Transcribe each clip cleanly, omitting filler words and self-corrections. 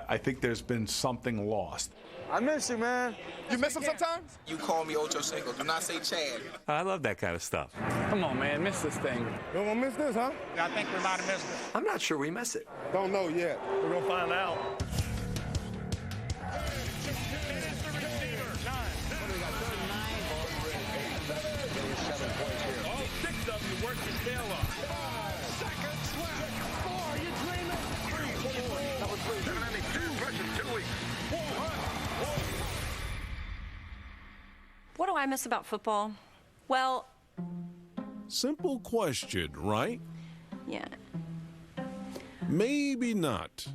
I think there's been something lost. I miss you, man. You miss him sometimes? You call me Ocho Cinco. Do not say Chad. I love that kind of stuff. Come on, man. Miss this thing. You don't want to miss this, huh? I think we might have missed it. I'm not sure we miss it. Don't know yet. We're going to find out. All 6 of you work your tail off. 5 seconds left. 4, you dreaming? 3, 4. That was 3. 792 versus 2 weeks. 400. What do I miss about football? Well, Simple question, right? yeah. Maybe not.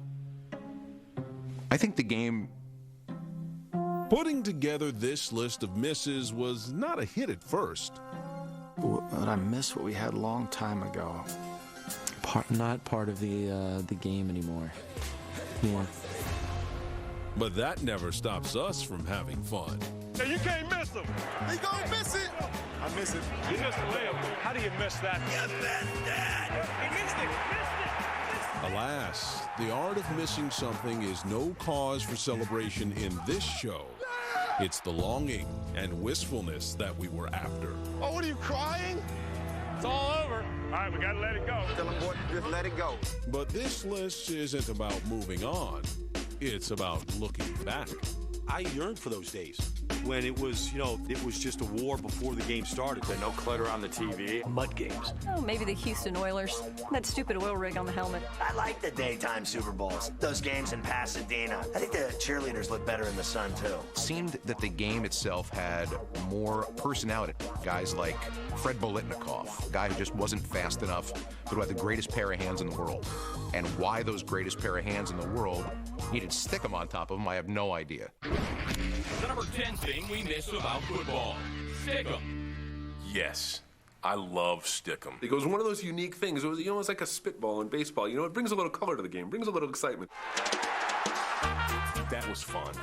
I think the game. Putting together this list of misses was not a hit at first. But I miss what we had a long time ago. Not part of the game anymore. Yeah. But that never stops us from having fun. Now you can't miss him. He gonna miss it. I miss it. You missed the layup. How do you miss that? You missed it. He missed it. Alas, the art of missing something is no cause for celebration in this show. It's the longing and wistfulness that we were after. Oh, what are you crying? It's all over. All right, we got to let it go. Tell him, boy, just let it go. But this list isn't about moving on. It's about looking back. I yearned for those days when it was, it was just a war before the game started. There's no clutter on the TV. Mud games. Oh, maybe the Houston Oilers. That stupid oil rig on the helmet. I like the daytime Super Bowls. Those games in Pasadena. I think the cheerleaders look better in the sun, too. Seemed that the game itself had more personality. Guys like Fred Bolitnikoff, a guy who just wasn't fast enough, but who had the greatest pair of hands in the world. And why those greatest pair of hands in the world needed Stickum on top of them, I have no idea. The number 10 thing we miss about football. Stickum. Yes. I love Stickum. It was one of those unique things. It was, it's like a spitball in baseball. It brings a little color to the game, brings a little excitement. That was fun.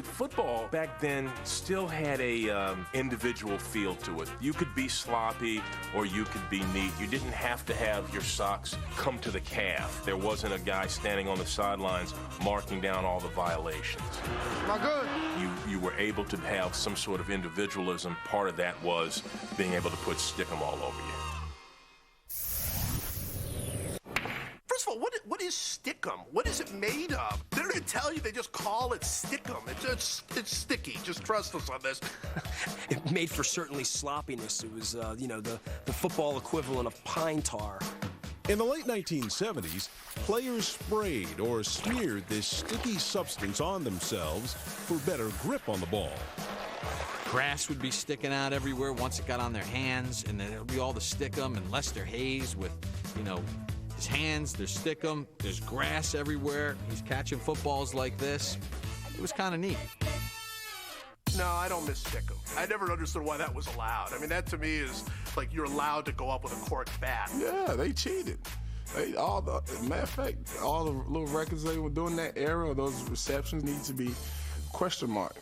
Football back then still had a individual feel to it. You could be sloppy or you could be neat. You didn't have to have your socks come to the calf. There wasn't a guy standing on the sidelines marking down all the violations. Not good. You were able to have some sort of individualism. Part of that was being able to put Stickum all over you. First of all, what is Stickum? What is it made of? They're going to tell you they just call it Stickum. It's sticky. Just trust us on this. It made for certainly sloppiness. It was, the football equivalent of pine tar. In the late 1970s, players sprayed or smeared this sticky substance on themselves for better grip on the ball. Grass would be sticking out everywhere once it got on their hands, and then it would be all the Stickum and Lester Hayes with, his hands, there's Stickum, there's grass everywhere. He's catching footballs like this. It was kind of neat. No, I don't miss Stickum. I never understood why that was allowed. I mean, that to me is like you're allowed to go up with a cork bat. Yeah, they cheated. Matter of fact, all the little records they were doing that era, those receptions need to be question mark.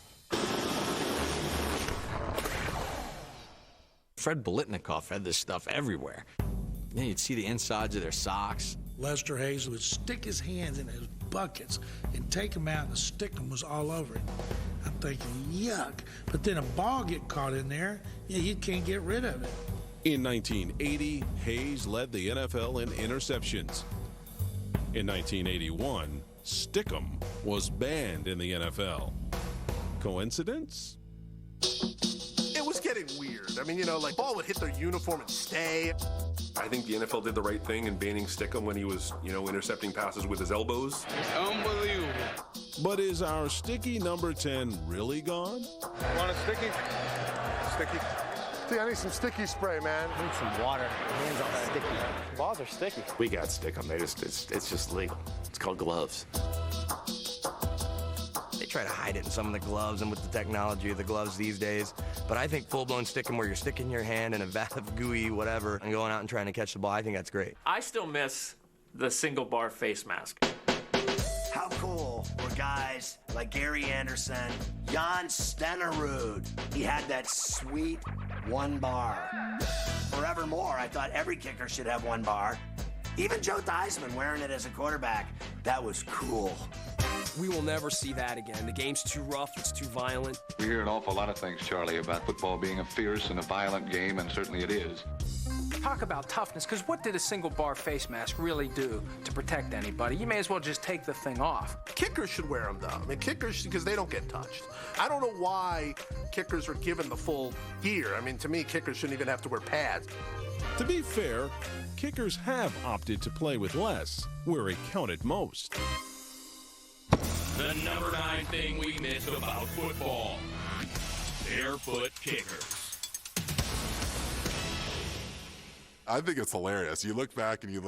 Fred Bolitnikoff had this stuff everywhere. Then you'd see the insides of their socks. Lester Hayes would stick his hands in his buckets and take them out, and the Stickum was all over it. I'm thinking, yuck. But then a ball get caught in there, you can't get rid of it. In 1980, Hayes led the NFL in interceptions. In 1981, Stickum was banned in the NFL. Coincidence? It was getting weird. I mean, ball would hit their uniform and stay. I think the NFL did the right thing in banning Stickum when he was, intercepting passes with his elbows. It's unbelievable. But is our sticky number 10 really gone? Want a sticky? Sticky. See, I need some sticky spray, man. I need some water. My hands all sticky. Balls are sticky. We got Stickum. It's just legal. It's called gloves. They try to hide it in some of the gloves and with the technology of the gloves these days. But I think full-blown Stickum where you're sticking your hand in a vat of gooey whatever and going out and trying to catch the ball, I think that's great. I still miss the single bar face mask. How cool were guys like Gary Anderson, Jan Stenerud? He had that sweet one bar. Forevermore, I thought every kicker should have one bar. Even Joe Theismann wearing it as a quarterback. That was cool. We will never see that again. The game's too rough. It's too violent. We hear an awful lot of things, Charlie, about football being a fierce and a violent game, and certainly it is. Talk about toughness, because what did a single bar face mask really do to protect anybody? You may as well just take the thing off. Kickers should wear them, though. I mean, kickers, because they don't get touched. I don't know why kickers are given the full gear. I mean, to me, kickers shouldn't even have to wear pads. To be fair, kickers have opted to play with less, where it counted most. The number 9 thing we miss about football. Barefoot kickers. I think it's hilarious. You look back and you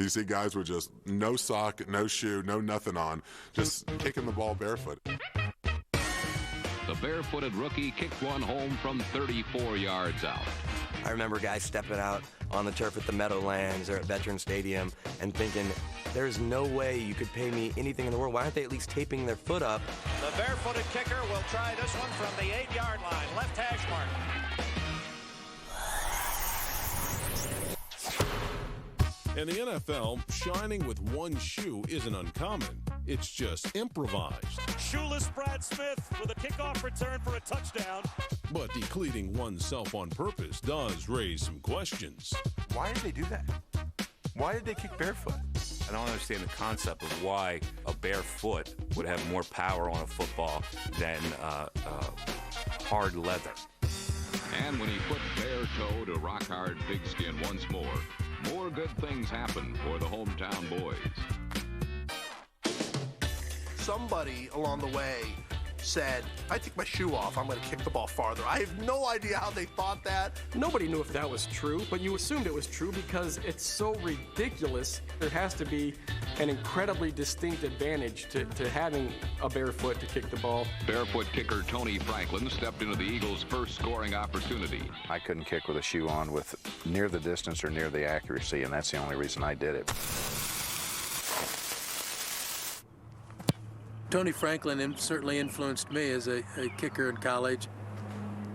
see guys with just no sock, no shoe, no nothing on, just kicking the ball barefoot. The barefooted rookie kicked one home from 34 yards out. I remember guys stepping out on the turf at the Meadowlands or at Veterans Stadium and thinking, there's no way you could pay me anything in the world. Why aren't they at least taping their foot up? The barefooted kicker will try this one from the 8-yard line, left hash mark. In the NFL, shining with one shoe isn't uncommon. It's just improvised. Shoeless Brad Smith with a kickoff return for a touchdown. But decleating oneself on purpose does raise some questions. Why did they do that? Why did they kick barefoot? I don't understand the concept of why a bare foot would have more power on a football than hard leather. And when he put bare toe to rock hard pigskin once more good things happen for the hometown boys. Somebody along the way said, I take my shoe off, I'm going to kick the ball farther. I have no idea how they thought that. Nobody knew if that was true, but you assumed it was true because it's so ridiculous. There has to be an incredibly distinct advantage to having a barefoot to kick the ball. Barefoot kicker Tony Franklin stepped into the Eagles' first scoring opportunity. I couldn't kick with a shoe on with near the distance or near the accuracy, and that's the only reason I did it. Tony Franklin certainly influenced me as a kicker in college.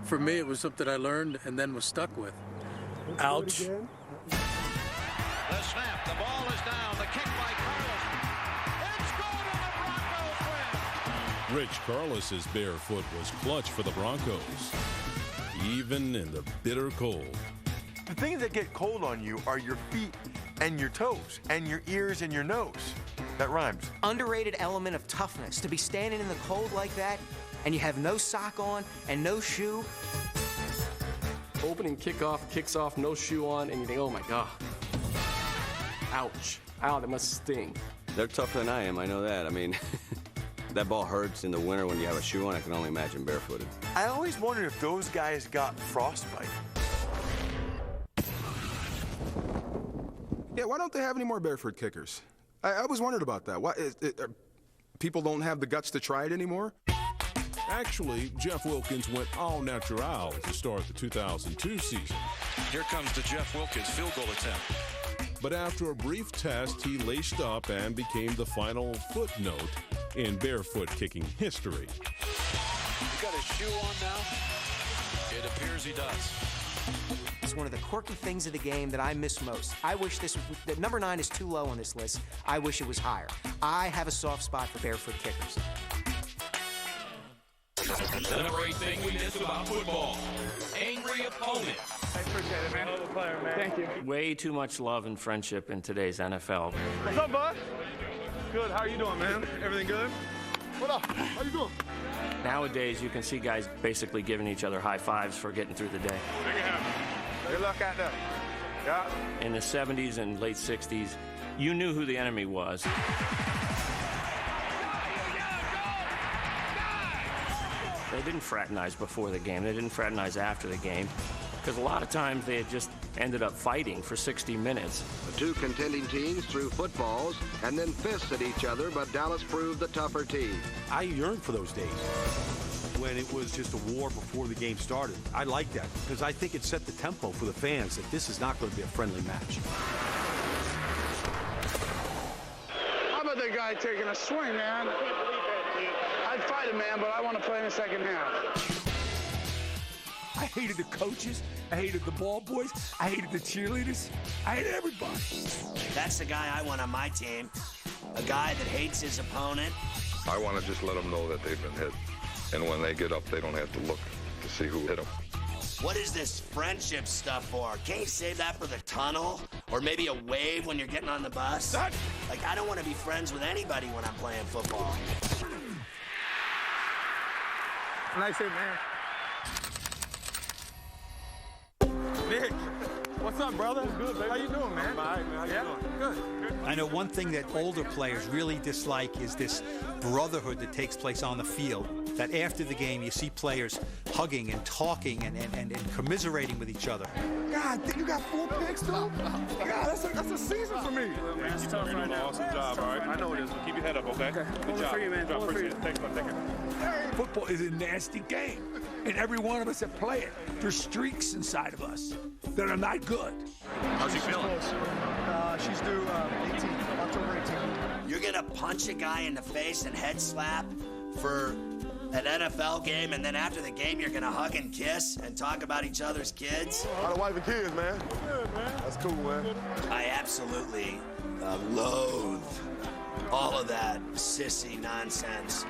For me, it was something I learned and then was stuck with. Ouch. The snap, the ball is down, the kick by Carlos. It's good and the Broncos win. Rich Carlos's bare foot was clutch for the Broncos, even in the bitter cold. The things that get cold on you are your feet and your toes and your ears and your nose. That rhymes. Underrated element of toughness. To be standing in the cold like that and you have no sock on and no shoe. Opening kickoff, kicks off, no shoe on, and you think, oh my God. Ouch. Ow, that must sting. They're tougher than I am, I know that. I mean, that ball hurts in the winter when you have a shoe on. I can only imagine barefooted. I always wondered if those guys got frostbite. Yeah, why don't they have any more barefoot kickers? I was wondering about that. Why people don't have the guts to try it anymore? Actually, Jeff Wilkins went all natural to start the 2002 season. Here comes the Jeff Wilkins field goal attempt. But after a brief test, he laced up and became the final footnote in barefoot kicking history. You got his shoe on now? It appears he does. It's one of the quirky things of the game that I miss most. I wish that number 9 is too low on this list. I wish it was higher. I have a soft spot for barefoot kickers. The number 8 thing we miss about football. Angry opponent. I appreciate it, man. Thank you. Way too much love and friendship in today's NFL. What's up, bud? Good. How are you doing, man? Everything good? What up? How you doing? Nowadays, you can see guys basically giving each other high fives for getting through the day. Make it happen. Good luck out there. Yeah. In the 70s and late 60s, you knew who the enemy was. They didn't fraternize before the game. They didn't fraternize after the game. Because a lot of times they had just ended up fighting for 60 minutes. The two contending teams threw footballs and then fists at each other, but Dallas proved the tougher team. I yearn for those days when it was just a war before the game started. I like that because I think it set the tempo for the fans that this is not going to be a friendly match. How about that guy taking a swing, man? I'd fight him, man, but I want to play in the second half. I hated the coaches. I hated the ball boys. I hated the cheerleaders. I hated everybody. That's the guy I want on my team. A guy that hates his opponent I want to just let them know that they've been hit. And when they get up, they don't have to look to see who hit them. What is this friendship stuff for? Can't you save that for the tunnel? Or maybe a wave when you're getting on the bus? Like, I don't want to be friends with anybody when I'm playing football. Nice hit, man. Nick, what's up, brother? Good, baby. How you doing, man? All right, man. How you doing? Good. I know one thing that older players really dislike is this brotherhood that takes place on the field. That after the game, you see players hugging and talking and commiserating with each other. God, you got 4 picks, too? God, that's a season for me. Man, keep up, right now. Awesome job, all right? I know it is, but keep your head up, okay? Good job. For you, man. Appreciate it. Thanks, man. Take care. Football is a nasty game, and every one of us that play it, there's streaks inside of us that are not good. How's he feeling? She's due 18, October 18th. You're gonna punch a guy in the face and head slap for an NFL game, and then after the game, you're gonna hug and kiss and talk about each other's kids? How the wife and kids, man? Good, man. That's cool, man. I absolutely loathe all of that sissy nonsense.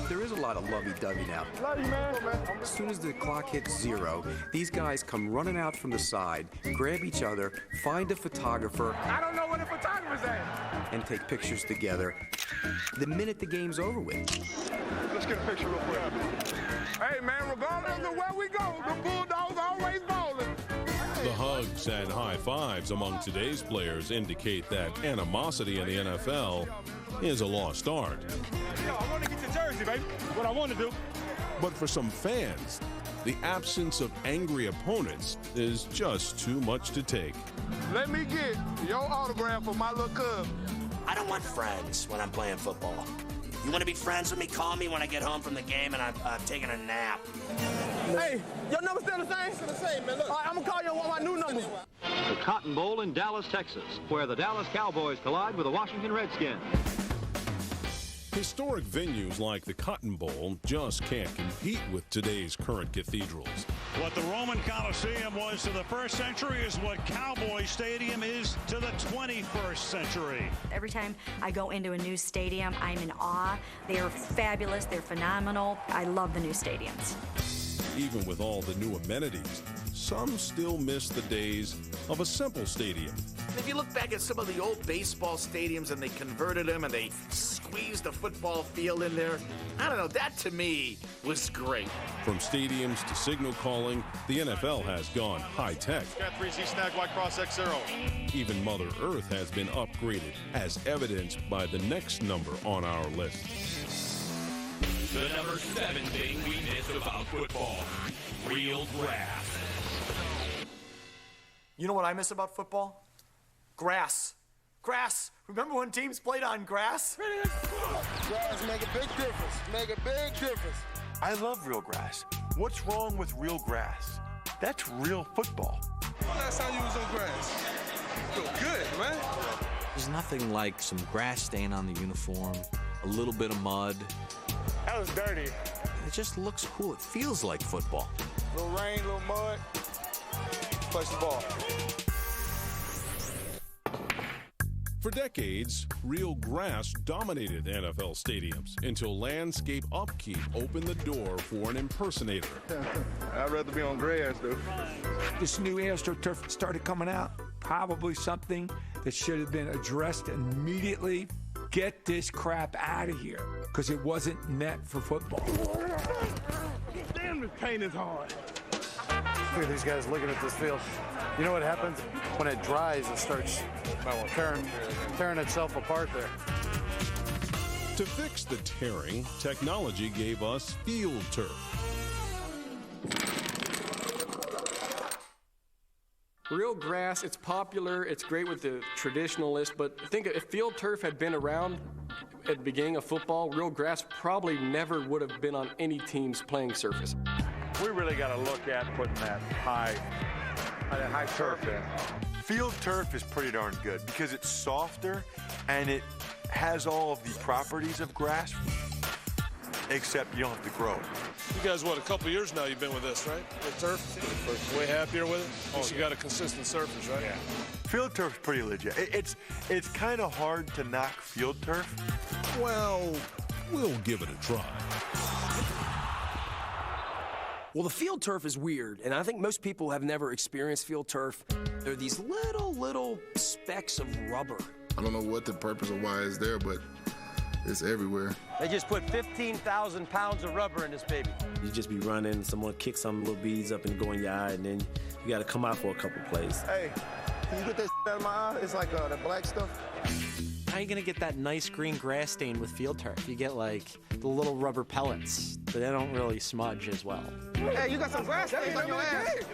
There is a lot of lovey-dovey now. Love you, man. As soon as the clock hits 0, these guys come running out from the side, grab each other, find a photographer. I don't know where the photographer's at. And take pictures together the minute the game's over with. Let's get a picture real quick. Hey, man, regardless of where we go, the Bulldogs always bowling. The hugs and high fives among today's players indicate that animosity in the NFL is a lost art. Yo, I want to get your jersey, baby. What I want to do. But for some fans, the absence of angry opponents is just too much to take. Let me get your autograph for my little cub. I don't want friends when I'm playing football. You want to be friends with me? Call me when I get home from the game and I'm taking a nap. Hey, your number still the same? Still the same, man. Look. All right, I'm going to call you on my new number. The Cotton Bowl in Dallas, Texas, where the Dallas Cowboys collide with the Washington Redskins. Historic venues like the Cotton Bowl just can't compete with today's current cathedrals. What the Roman Coliseum was to the first century is what Cowboy Stadium is to the 21st century. Every time I go into a new stadium, I'm in awe. They're fabulous. They're phenomenal. I love the new stadiums. Even with all the new amenities, some still miss the days of a simple stadium. If you look back at some of the old baseball stadiums and they converted them and they squeezed a football field in there, I don't know, that to me was great. From stadiums to signal calling, the NFL has gone high-tech. Got 3C Snag White Cross X0. Even Mother Earth has been upgraded, as evidenced by the next number on our list. The number 7 thing we miss about football: real grass. You know what I miss about football? Grass. Grass. Remember when teams played on grass? Grass make a big difference. Make a big difference. I love real grass. What's wrong with real grass? That's real football. Last time you was on grass? Feel good, man. There's nothing like some grass stain on the uniform, a little bit of mud. That was dirty. It just looks cool. It feels like football. Little rain, little mud. Touch the ball. For decades, real grass dominated NFL stadiums until landscape upkeep opened the door for an impersonator. I'd rather be on grass, though. This new AstroTurf started coming out. Probably something that should have been addressed immediately. Get this crap out of here, because it wasn't meant for football. Damn, this paint is hard. Look at these guys looking at this field. You know what happens? When it dries, it starts tearing itself apart there. To fix the tearing, technology gave us field turf. Real grass, it's popular, it's great with the traditionalists, but think if field turf had been around at the beginning of football, real grass probably never would have been on any team's playing surface. We really got to look at putting that high turf in. Field turf is pretty darn good because it's softer and it has all of the properties of grass, except you don't have to grow it. You guys, what, a couple years now you've been with us, right? With turf? Way happier with it? Oh, you got a consistent surface, right? Yeah. Field turf's pretty legit. It's kind of hard to knock field turf. Well, we'll give it a try. Well, the field turf is weird, and I think most people have never experienced field turf. There are these little specks of rubber. I don't know what the purpose of why it's there, but it's everywhere. They just put 15,000 pounds of rubber in this baby. You just be running, someone kicks some little beads up and go in your eye, and then you got to come out for a couple plays. Hey, can you get that out of my eye? It's like the black stuff. How are you going to get that nice green grass stain with field turf? You get, like, the little rubber pellets, but they don't really smudge as well. Hey, you got some grass stains on your ass.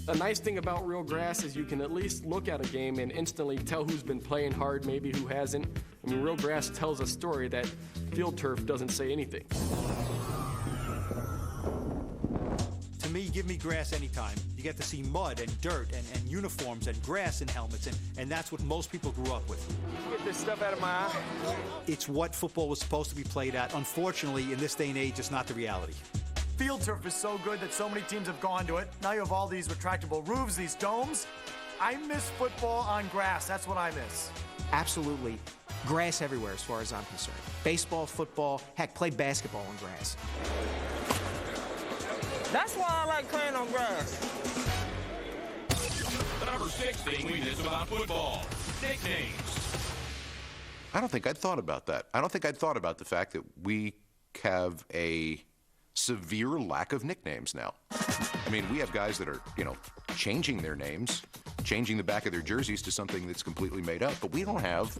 A nice thing about real grass is you can at least look at a game and instantly tell who's been playing hard, maybe who hasn't. I mean, real grass tells a story that field turf doesn't say anything. To me, give me grass anytime. You get to see mud and dirt and uniforms and grass and helmets, and that's what most people grew up with. Get this stuff out of my eye. It's what football was supposed to be played at. Unfortunately, in this day and age, it's not the reality. Field turf is so good that so many teams have gone to it. Now you have all these retractable roofs, these domes. I miss football on grass. That's what I miss. Absolutely. Grass everywhere as far as I'm concerned. Baseball, football, heck, play basketball on grass. That's why I like playing on grass. The number 6 thing we miss about football. Nicknames. I don't think I'd thought about that. I don't think I'd thought about the fact that we have a severe lack of nicknames now. I mean, we have guys that are, changing their names, changing the back of their jerseys to something that's completely made up, but we don't have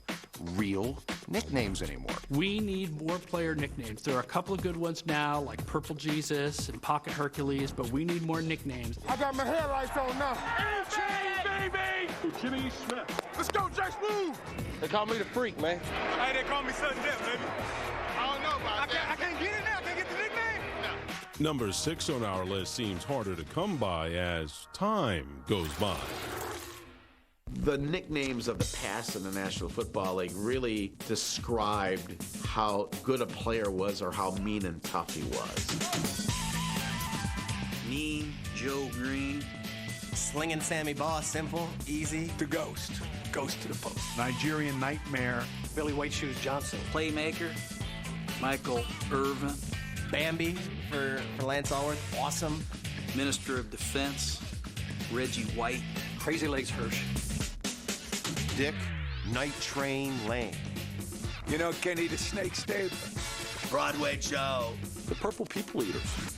real nicknames anymore. We need more player nicknames. There are a couple of good ones now, like Purple Jesus and Pocket Hercules, but we need more nicknames. I got my headlights on now. A-Chain, baby! Jimmy Smith. Let's go, Jax, move! They call me the freak, man. Hey, they call me Sudden Death, baby. I don't know about that. I can't get it now. I can't get the nickname. Number 6 on our list seems harder to come by as time goes by. The nicknames of the past in the National Football League really described how good a player was or how mean and tough he was. Mean Joe Green. Slinging Sammy Boss, simple, easy. The Ghost. Ghost to the post. Nigerian Nightmare. Billy White Shoes Johnson. Playmaker, Michael Irvin. Bambi for Lance Allworth. Awesome. Minister of Defense, Reggie White. Crazy Legs Hirsch. Dick Night Train Lane. Kenny the Snake Stabler. Broadway Joe. The Purple People Eaters.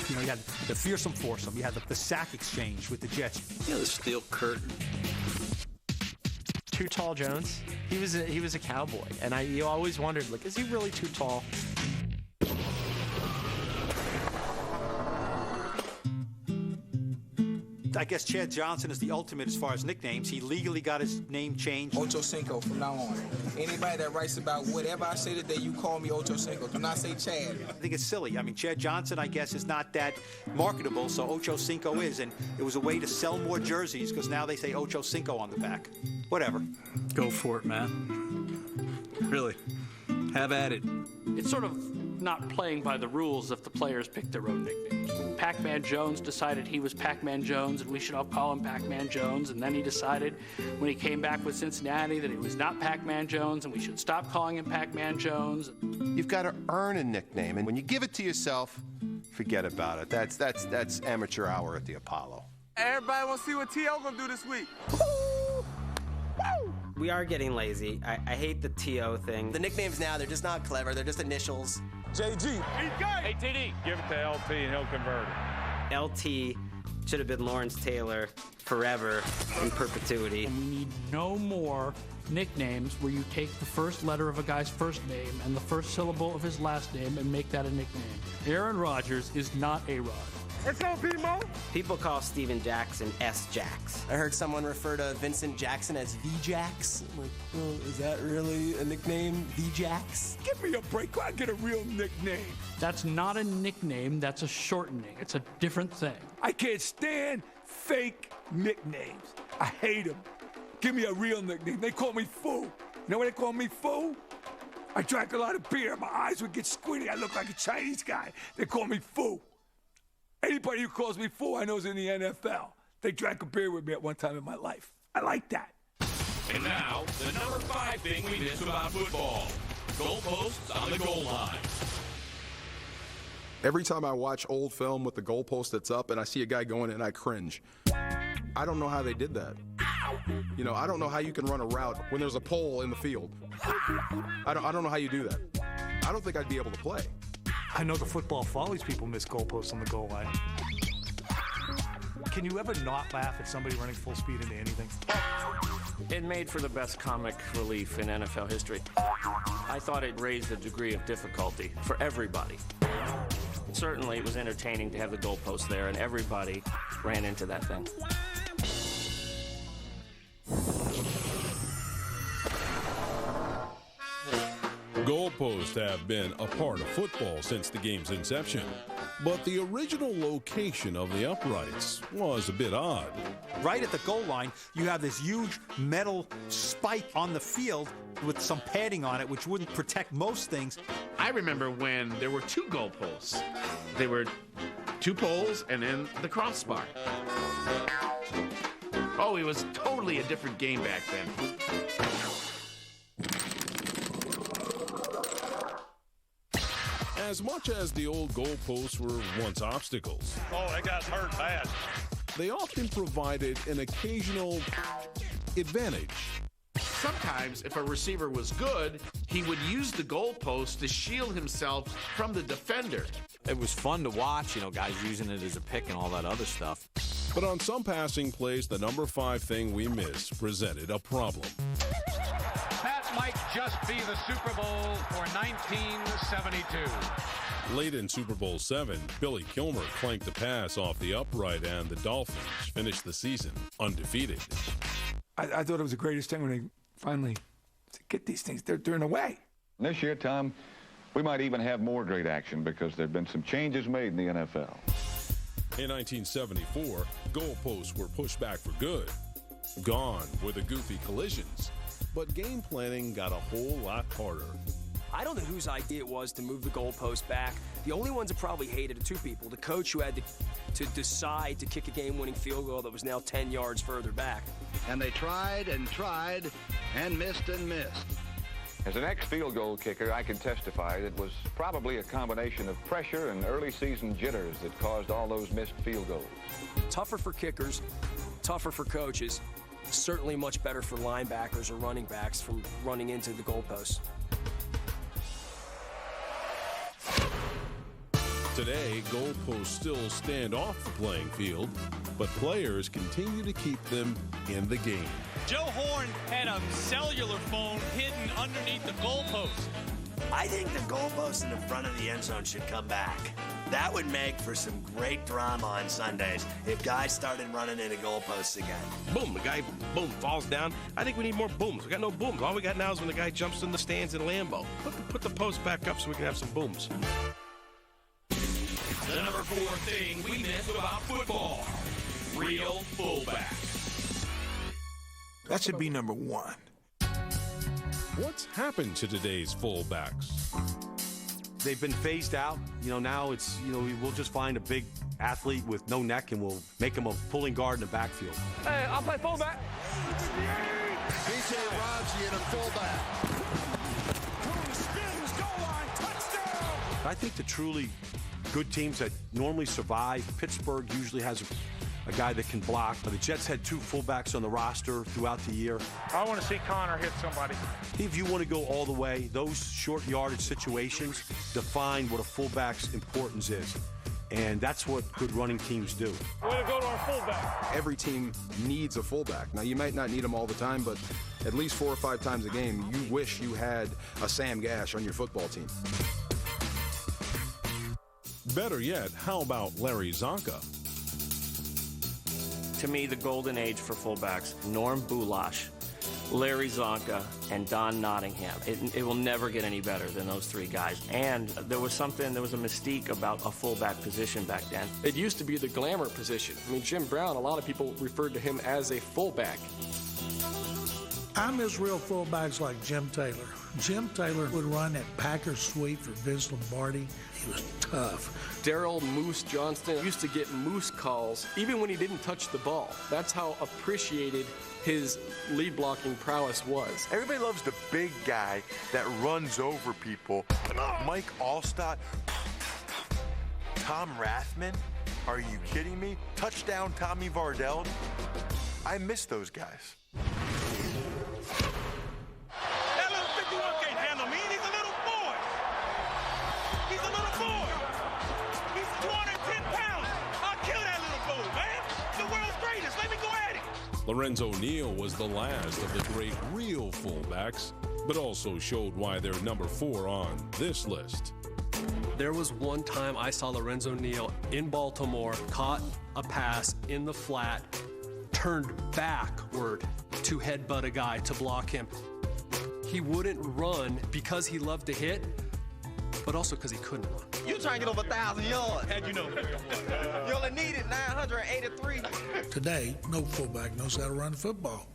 You had the Fearsome Foursome. You had the sack exchange with the Jets. The Steel Curtain. Too Tall Jones. He was a cowboy, and you always wondered, is he really too tall? I guess Chad Johnson is the ultimate as far as nicknames. He legally got his name changed. Ocho Cinco from now on. Anybody that writes about whatever I say today, you call me Ocho Cinco. Do not say Chad. I think it's silly. I mean, Chad Johnson, I guess, is not that marketable, so Ocho Cinco is, and it was a way to sell more jerseys because now they say Ocho Cinco on the back. Whatever. Go for it, man. Really. Have at it. It's sort of not playing by the rules if the players pick their own nicknames. Pac-Man Jones decided he was Pac-Man Jones and we should all call him Pac-Man Jones, and then he decided when he came back with Cincinnati that he was not Pac-Man Jones and we should stop calling him Pac-Man Jones. You've got to earn a nickname, and when you give it to yourself, forget about it. That's amateur hour at the Apollo. Everybody want to see what T.O. gonna do this week. We are getting lazy. I hate the T.O. thing. The nicknames now, they're just not clever. They're just initials. JG. Hey, TD. Give it to LT and he'll convert it. LT should have been Lawrence Taylor forever in perpetuity. And we need no more nicknames where you take the first letter of a guy's first name and the first syllable of his last name and make that a nickname. Aaron Rodgers is not A-Rod. It's no P-Mo. People call Steven Jackson S-Jax. I heard someone refer to Vincent Jackson as V-Jax. I'm like, well, is that really a nickname, V-Jax? Give me a break. I get a real nickname. That's not a nickname. That's a shortening. It's a different thing. I can't stand fake nicknames. I hate them. Give me a real nickname. They call me Foo. You know what they call me, Foo? I drank a lot of beer. My eyes would get squinty. I look like a Chinese guy. They call me Fu. Anybody who calls me Fu, I know is in the NFL. They drank a beer with me at one time in my life. I like that. And now, the number 5 thing we miss about football. Goalposts on the goal line. Every time I watch old film with the goalpost that's up and I see a guy going in, I cringe. I don't know how they did that. You know, I don't know how you can run a route when there's a pole in the field. I don't know how you do that. I don't think I'd be able to play. I know the football follies people miss goalposts on the goal line. Can you ever not laugh at somebody running full speed into anything? It made for the best comic relief in NFL history. I thought it raised the degree of difficulty for everybody. Certainly, it was entertaining to have the goalpost there, and everybody ran into that thing. Goalposts have been a part of football since the game's inception, but the original location of the uprights was a bit odd. Right at the goal line, you have this huge metal spike on the field with some padding on it, which wouldn't protect most things. I remember when there were 2 goalposts. They were 2 poles and then the crossbar. Oh, it was totally a different game back then. As much as the old goalposts were once obstacles, Oh, that guy's hurt bad. they often provided an occasional advantage. Sometimes, if a receiver was good, he would use the goalpost to shield himself from the defender. It was fun to watch, you know, guys using it as a pick and all that other stuff. But on some passing plays, the number 5 thing we miss presented a problem. That might just be the Super Bowl for 1972. Late in Super Bowl VII, Billy Kilmer clanked a pass off the upright, and the Dolphins finished the season undefeated. I thought it was the greatest thing when they finally get these things. They're in a way. This year, Tom, we might even have more great action because there have been some changes made in the NFL. In 1974, goalposts were pushed back for good. Gone were the goofy collisions, but game planning got a whole lot harder. I don't know whose idea it was to move the goalpost back. The only ones that probably hated it, 2 people. The coach who had to decide to kick a game-winning field goal that was now 10 yards further back. And they tried and tried and missed and missed. As an ex-field goal kicker, I can testify that it was probably a combination of pressure and early season jitters that caused all those missed field goals. Tougher for kickers, tougher for coaches, certainly much better for linebackers or running backs from running into the goalposts. Today, goalposts still stand off the playing field, but players continue to keep them in the game. Joe Horn had a cellular phone hidden underneath the goalpost. I think the goalpost in the front of the end zone should come back. That would make for some great drama on Sundays if guys started running into goalposts again. Boom, the guy, boom, falls down. I think we need more booms. We got no booms. All we got now is when the guy jumps in the stands in Lambeau. Put the post back up so we can have some booms. The number 4 thing we miss about football. Real fullback. That should be number 1. What's happened to today's fullbacks? They've been phased out. You know, now it's, you know, we'll just find a big athlete with no neck and we'll make him a pulling guard in the backfield. Hey, I'll play fullback. B.J. Raji in a fullback. Spins, goal line, touchdown. I think the truly good teams that normally survive, Pittsburgh usually has a guy that can block. The Jets had 2 fullbacks on the roster throughout the year. I want to see Connor hit somebody. If you want to go all the way, those short yardage situations define what a fullback's importance is. And that's what good running teams do. We're going to go to our fullback. Every team needs a fullback. Now, you might not need them all the time, but at least 4 or 5 times a game, you wish you had a Sam Gash on your football team. Better yet, how about Larry Zonka? To me, the golden age for fullbacks, Norm Bulash, Larry Zonka, and Don Nottingham. It will never get any better than those 3 guys. And there was a mystique about a fullback position back then. It used to be the glamour position. I mean, Jim Brown, a lot of people referred to him as a fullback. I miss real fullbacks like Jim Taylor. Jim Taylor would run that Packers sweep for Vince Lombardi. He was tough. Daryl Moose Johnston used to get moose calls even when he didn't touch the ball. That's how appreciated his lead blocking prowess was. Everybody loves the big guy that runs over people. Mike Allstott, Tom Rathman, are you kidding me? Touchdown Tommy Vardell. I miss those guys. That little 51 can't handle me. He's a little boy. He's a little boy. He's 210 pounds. I'll kill that little boy, man. The world's greatest. Let me go at him. Lorenzo Neal was the last of the great real fullbacks, but also showed why they're number 4 on this list. There was one time I saw Lorenzo Neal in Baltimore, caught a pass in the flat, turned backward to headbutt a guy to block him. He wouldn't run because he loved to hit, but also because he couldn't run. You trying to get over 1,000 yards. How'd you know? You only needed 983. Today, no fullback knows how to run football.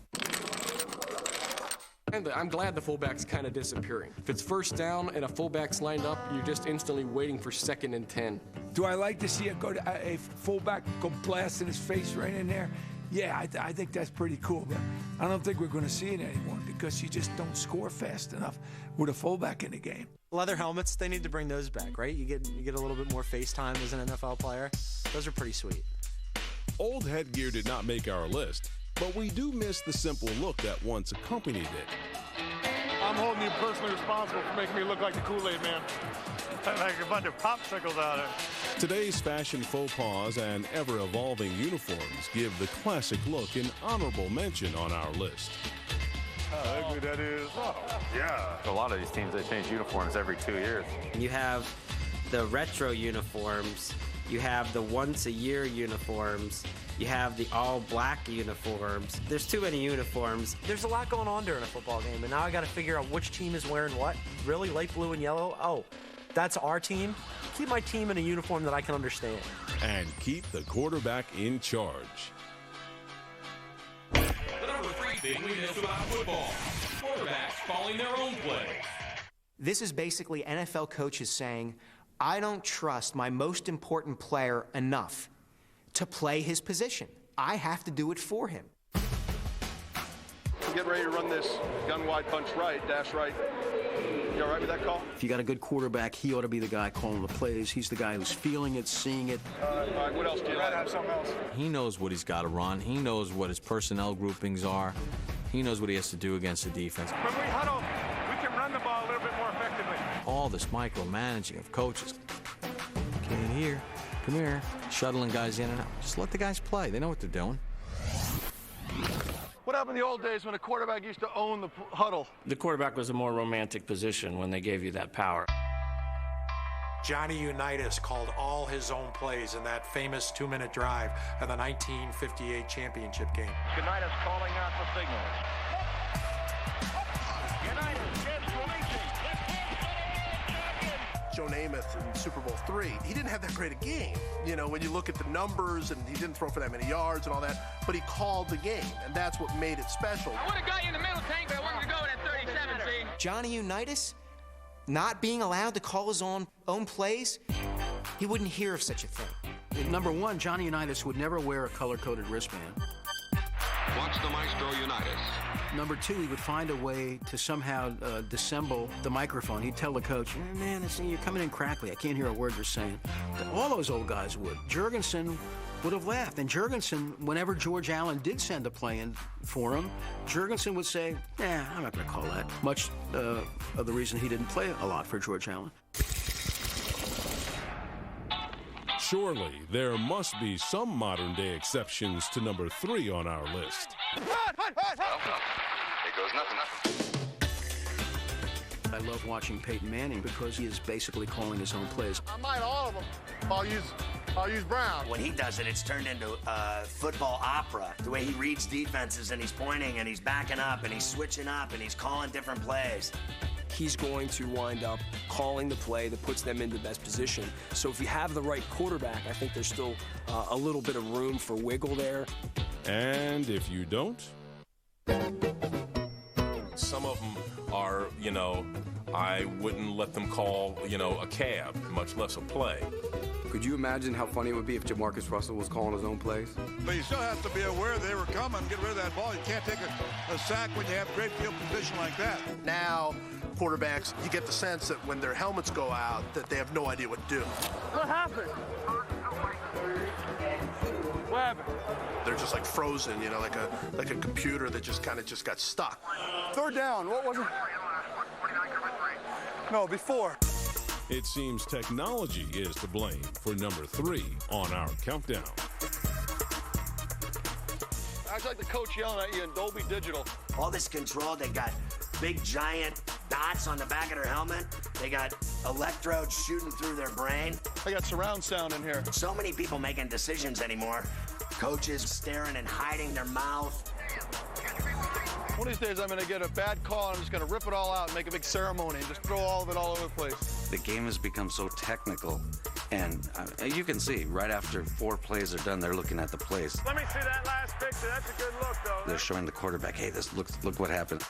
And I'm glad the fullback's kind of disappearing. If it's first down and a fullback's lined up, you're just instantly waiting for 2nd and 10. Do I like to see a fullback go blasting his face right in there? Yeah, I think that's pretty cool, but I don't think we're going to see it anymore because you just don't score fast enough with a fullback in the game. Leather helmets, they need to bring those back, right? You get a little bit more face time as an NFL player. Those are pretty sweet. Old headgear did not make our list, but we do miss the simple look that once accompanied it. I'm holding you personally responsible for making me look like the Kool-Aid man. Like a bunch of popsicles out there. Today's fashion faux pas and ever-evolving uniforms give the classic look an honorable mention on our list. How ugly that is. Oh, yeah. A lot of these teams, they change uniforms every 2 years. You have the retro uniforms. You have the once-a-year uniforms. You have the all-black uniforms. There's too many uniforms. There's a lot going on during a football game, and now I got to figure out which team is wearing what. Really? Light blue and yellow? Oh, that's our team? Keep my team in a uniform that I can understand. And keep the quarterback in charge. The number 3 thing we miss about football. Quarterbacks calling their own plays. This is basically NFL coaches saying, I don't trust my most important player enough to play his position. I have to do it for him. Get ready to run this gun wide punch right, dash right. You all right with that call? If you got a good quarterback, he ought to be the guy calling the plays. He's the guy who's feeling it, seeing it. All right, what else do you like? Have something else? He knows what he's got to run. He knows what his personnel groupings are. He knows what he has to do against the defense. When we huddle, we can run the ball a little bit more effectively. All this micromanaging of coaches. Get in here. Come here. Shuttling guys in and out. Just let the guys play. They know what they're doing. What happened in the old days when a quarterback used to own the huddle? The quarterback was a more romantic position when they gave you that power. Johnny Unitas called all his own plays in that famous 2-minute drive in the 1958 championship game. Unitas calling out the signals. Unitas gets releasing. Joe Namath in Super Bowl III, he didn't have that great a game. You know, when you look at the numbers, and he didn't throw for that many yards and all that, but he called the game, and that's what made it special. I would have got you in the middle tank, but I wanted to go with that 37, see? Johnny Unitas, not being allowed to call his own plays, he wouldn't hear of such a thing. Number one, Johnny Unitas would never wear a color-coded wristband. Watch the Maestro Unitas. Number two, he would find a way to somehow dissemble the microphone. He'd tell the coach, man, you're coming in crackly. I can't hear a word you're saying. All those old guys would. Jurgensen would have laughed. And Jurgensen, whenever George Allen did send a play in for him, Jurgensen would say, I'm not going to call that. Much of the reason he didn't play a lot for George Allen. Surely there must be some modern-day exceptions to number 3 on our list. Here goes nothing. I love watching Peyton Manning because he is basically calling his own plays. I might all of them. I'll use Brown. When he does it, it's turned into football opera. The way he reads defenses, and he's pointing, and he's backing up, and he's switching up, and he's calling different plays. He's going to wind up calling the play that puts them in the best position. So if you have the right quarterback, I think there's still a little bit of room for wiggle there. And if you don't? Some of them are, I wouldn't let them call, a cab, much less a play. Could you imagine how funny it would be if Jamarcus Russell was calling his own plays? But you still have to be aware they were coming, get rid of that ball. You can't take a sack when you have great field position like that. Now, quarterbacks, you get the sense that when their helmets go out, that they have no idea what to do. What happened? What happened? They're just like frozen, like a computer that just got stuck. Third down, what was it? No, before. It seems technology is to blame for number 3 on our countdown. That's like the coach yelling at you in Dolby Digital. All this control, they got big giant dots on the back of their helmet. They got electrodes shooting through their brain. They got surround sound in here. So many people making decisions anymore. Coaches staring and hiding their mouth. One of these days I'm going to get a bad call and I'm just going to rip it all out and make a big ceremony and just throw all of it all over the place. The game has become so technical, and you can see right after 4 plays are done, they're looking at the plays. Let me see that last picture. That's a good look, though. They're showing the quarterback, hey, look what happened.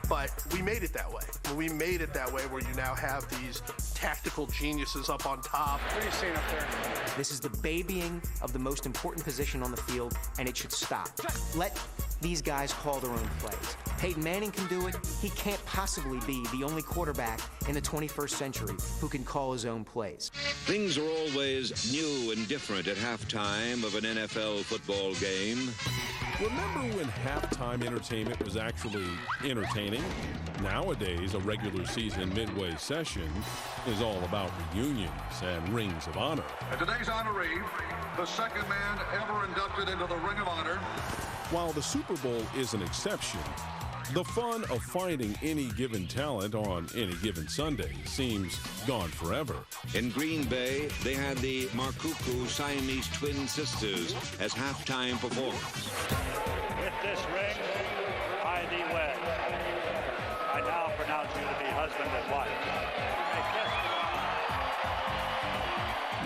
But we made it that way. We made it that way where you now have these tactical geniuses up on top. What are you seeing up there? This is the babying of the most important position on the field, and it should stop. Let these guys call their own plays. Peyton Manning can do it. He can't possibly be the only quarterback in the 21st century who can call his own plays. Things are always new and different at halftime of an NFL football game. Remember when halftime entertainment was actually entertaining? Nowadays, a regular season midway session is all about reunions and rings of honor. And today's honoree, the second man ever inducted into the Ring of Honor. While the Super Bowl is an exception, the fun of finding any given talent on any given Sunday seems gone forever. In Green Bay, they had the Markuku Siamese twin sisters as halftime performers. With this ring, I thee wed. I now pronounce you to be husband and wife.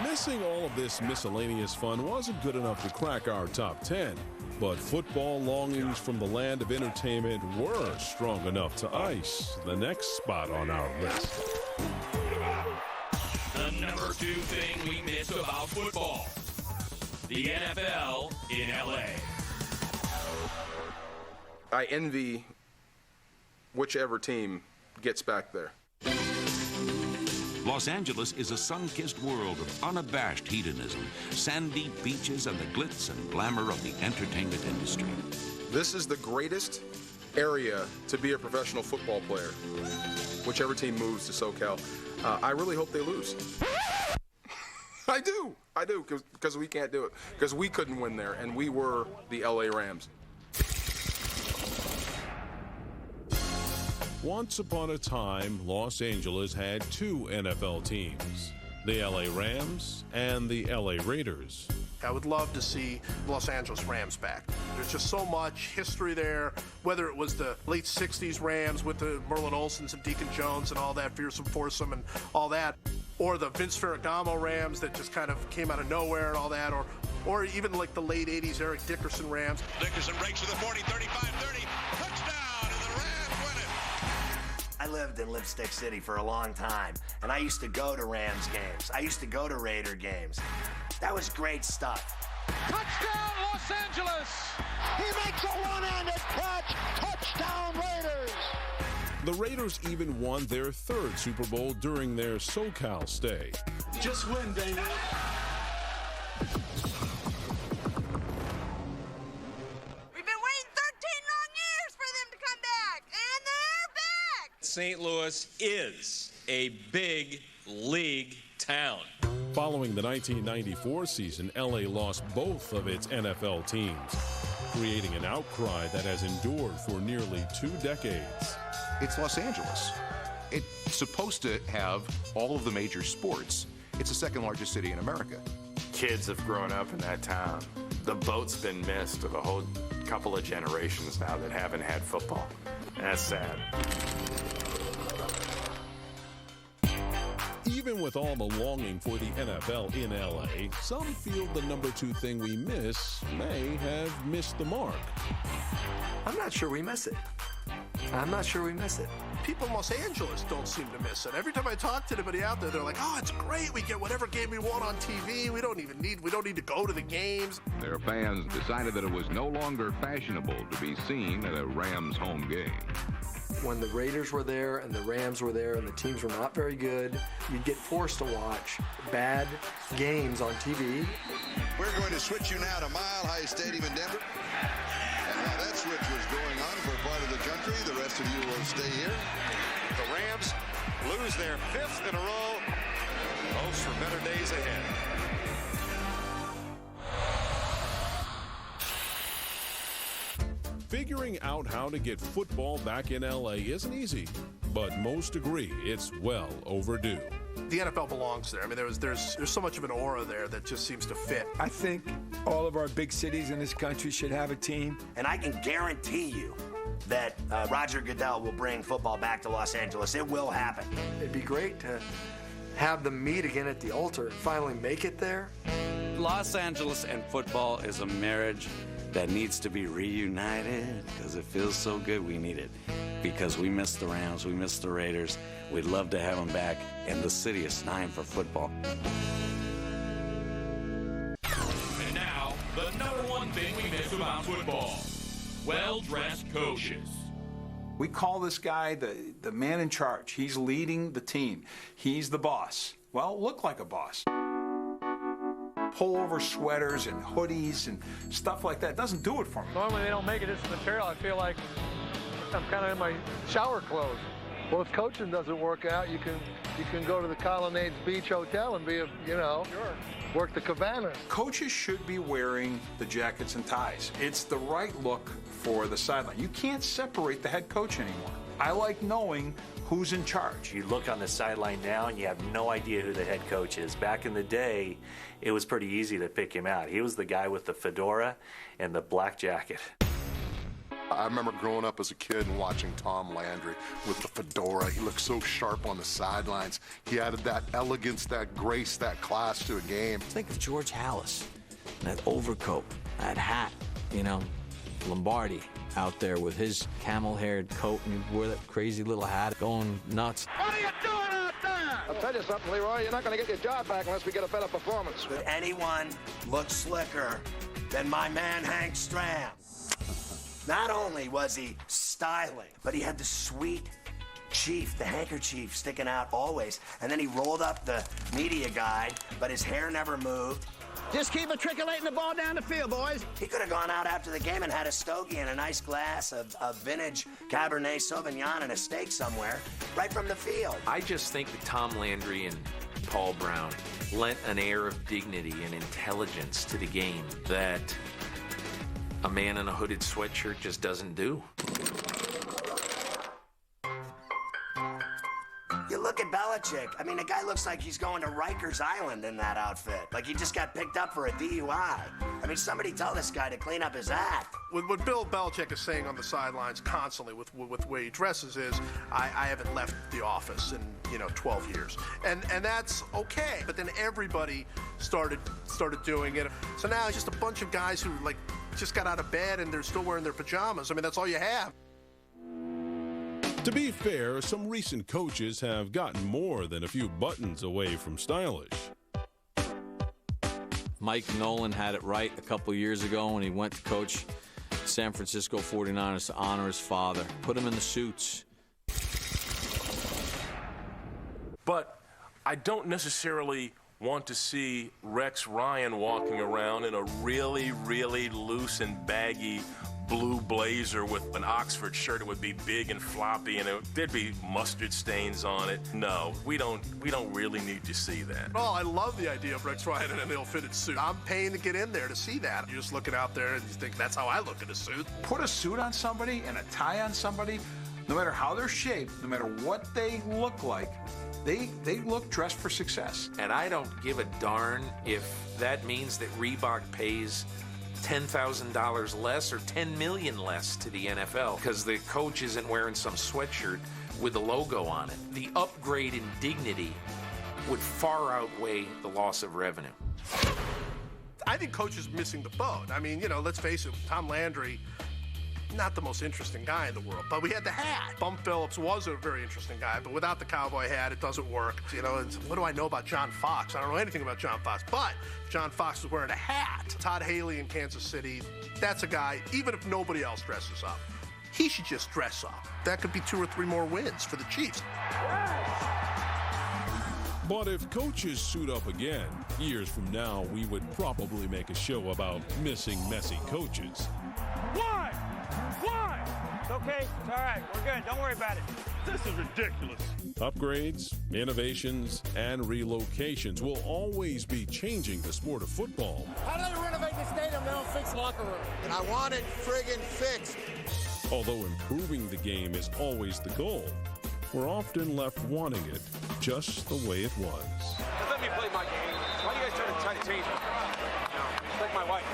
Missing all of this miscellaneous fun wasn't good enough to crack our top 10. But football longings from the land of entertainment were strong enough to ice the next spot on our list. The number 2 thing we miss about football. The NFL in LA. I envy whichever team gets back there. Los Angeles is a sun-kissed world of unabashed hedonism, sandy beaches, and the glitz and glamour of the entertainment industry. This is the greatest area to be a professional football player, whichever team moves to SoCal. I really hope they lose. I do, because we can't do it. Because we couldn't win there, and we were the LA Rams. Once upon a time, Los Angeles had 2 NFL teams, the LA Rams and the LA Raiders. I would love to see Los Angeles Rams back. There's just so much history there, whether it was the late 60s Rams with the Merlin Olsons and Deacon Jones and all that, Fearsome Foursome and all that, or the Vince Ferragamo Rams that just kind of came out of nowhere and all that, or even like the late 80s Eric Dickerson Rams. Dickerson breaks to the 40, 35-30, touchdown, and the Rams win it. I lived in Lipstick City for a long time, and I used to go to Rams games. I used to go to Raider games. That was great stuff. Touchdown, Los Angeles! He makes a one-handed catch. Touchdown, Raiders! The Raiders even won their 3rd Super Bowl during their SoCal stay. Just win, baby. St. Louis is a big league town. Following the 1994 season, LA lost both of its NFL teams, creating an outcry that has endured for nearly 2 decades. It's Los Angeles. It's supposed to have all of the major sports. It's the 2nd largest city in America. Kids have grown up in that town. The boat's been missed of a whole couple of generations now that haven't had football. That's sad. Even with all the longing for the NFL in LA, some feel the number 2 thing we miss may have missed the mark. I'm not sure we miss it. I'm not sure we miss it. People in Los Angeles don't seem to miss it. Every time I talk to anybody out there, they're like, "Oh, it's great. We get whatever game we want on TV. We don't need to go to the games." Their fans decided that it was no longer fashionable to be seen at a Rams home game. When the Raiders were there and the Rams were there and the teams were not very good, you'd get forced to watch bad games on TV. We're going to switch you now to Mile High Stadium in Denver. And while that switch was going on for a part of the country, the rest of you will stay here. The Rams lose their 5th in a row. Hopes for better days ahead. Figuring out how to get football back in LA isn't easy, but most agree it's well overdue. The NFL belongs there. I mean, there's so much of an aura there that just seems to fit. I think all of our big cities in this country should have a team. And I can guarantee you that Roger Goodell will bring football back to Los Angeles. It will happen. It'd be great to have them meet again at the altar and finally make it there. Los Angeles and football is a marriage that needs to be reunited because it feels so good. We need it because we miss the Rams, we miss the Raiders. We'd love to have them back, and the city is dying for football. And now, the #1 thing we miss about football: well-dressed coaches. We call this guy the man in charge. He's leading the team. He's the boss. Well, look like a boss. Pullover sweaters and hoodies and stuff like that doesn't do it for me. Normally they don't make it this material. I feel like I'm kind of in my shower clothes. Well, if coaching doesn't work out, you can go to the Colonnades Beach Hotel and work the cabana. Coaches should be wearing the jackets and ties. It's the right look for the sideline. You can't separate the head coach anymore. I like knowing who's in charge. You look on the sideline now and you have no idea who the head coach is. Back in the day, it was pretty easy to pick him out. He was the guy with the fedora and the black jacket. I remember growing up as a kid and watching Tom Landry with the fedora. He looked so sharp on the sidelines. He added that elegance, that grace, that class to a game. Think of George Halas, that overcoat, that hat, Lombardi out there with his camel-haired coat, and he wore that crazy little hat, going nuts. What are you doing out there? I'll tell you something, Leroy. You're not going to get your job back unless we get a better performance. Could anyone look slicker than my man Hank Stram? Not only was he styling, but he had the sweet chief, the handkerchief sticking out always. And then he rolled up the media guide, but his hair never moved. Just keep matriculating the ball down the field, boys. He could have gone out after the game and had a stogie and a nice glass of vintage Cabernet Sauvignon and a steak somewhere, right from the field. I just think that Tom Landry and Paul Brown lent an air of dignity and intelligence to the game that a man in a hooded sweatshirt just doesn't do. You look at Belichick. I mean, the guy looks like he's going to Rikers Island in that outfit. Like he just got picked up for a DUI. I mean, somebody tell this guy to clean up his act. What Bill Belichick is saying on the sidelines constantly with the way he dresses is, I haven't left the office in 12 years, and that's okay. But then everybody started doing it. So now it's just a bunch of guys who just got out of bed and they're still wearing their pajamas. I mean, that's all you have. To be fair, some recent coaches have gotten more than a few buttons away from stylish. Mike Nolan had it right a couple years ago when he went to coach San Francisco 49ers to honor his father. Put him in the suits. But I don't necessarily want to see Rex Ryan walking around in a really, really loose and baggy blue blazer with an Oxford shirt. It would be big and floppy, and there'd be mustard stains on it. No, we don't really need to see that. Oh, I love the idea of Rex Ryan in an ill-fitted suit. I'm paying to get in there to see that. You're just looking out there and you think, that's how I look in a suit. Put a suit on somebody and a tie on somebody, no matter how they're shaped, no matter what they look like, they look dressed for success. And I don't give a darn if that means that Reebok pays $10,000 less or $10 million less to the NFL because the coach isn't wearing some sweatshirt with a logo on it. The upgrade in dignity would far outweigh the loss of revenue. I think coach is missing the boat. I mean, let's face it, Tom Landry, not the most interesting guy in the world, but we had the hat. Bum Phillips was a very interesting guy, but without the cowboy hat, it doesn't work. You know, what do I know about John Fox? I don't know anything about John Fox, but John Fox was wearing a hat. Todd Haley in Kansas City, that's a guy, even if nobody else dresses up, he should just dress up. That could be 2 or 3 more wins for the Chiefs. But if coaches suit up again, years from now, we would probably make a show about missing messy coaches. Why? It's okay. It's all right. We're good. Don't worry about it. This is ridiculous. Upgrades, innovations, and relocations will always be changing the sport of football. How do they renovate the stadium? They don't fix the locker room. And I want it friggin' fixed. Although improving the game is always the goal, we're often left wanting it just the way it was. Let me play my game. Why do you guys try to change it? No, it's like my wife.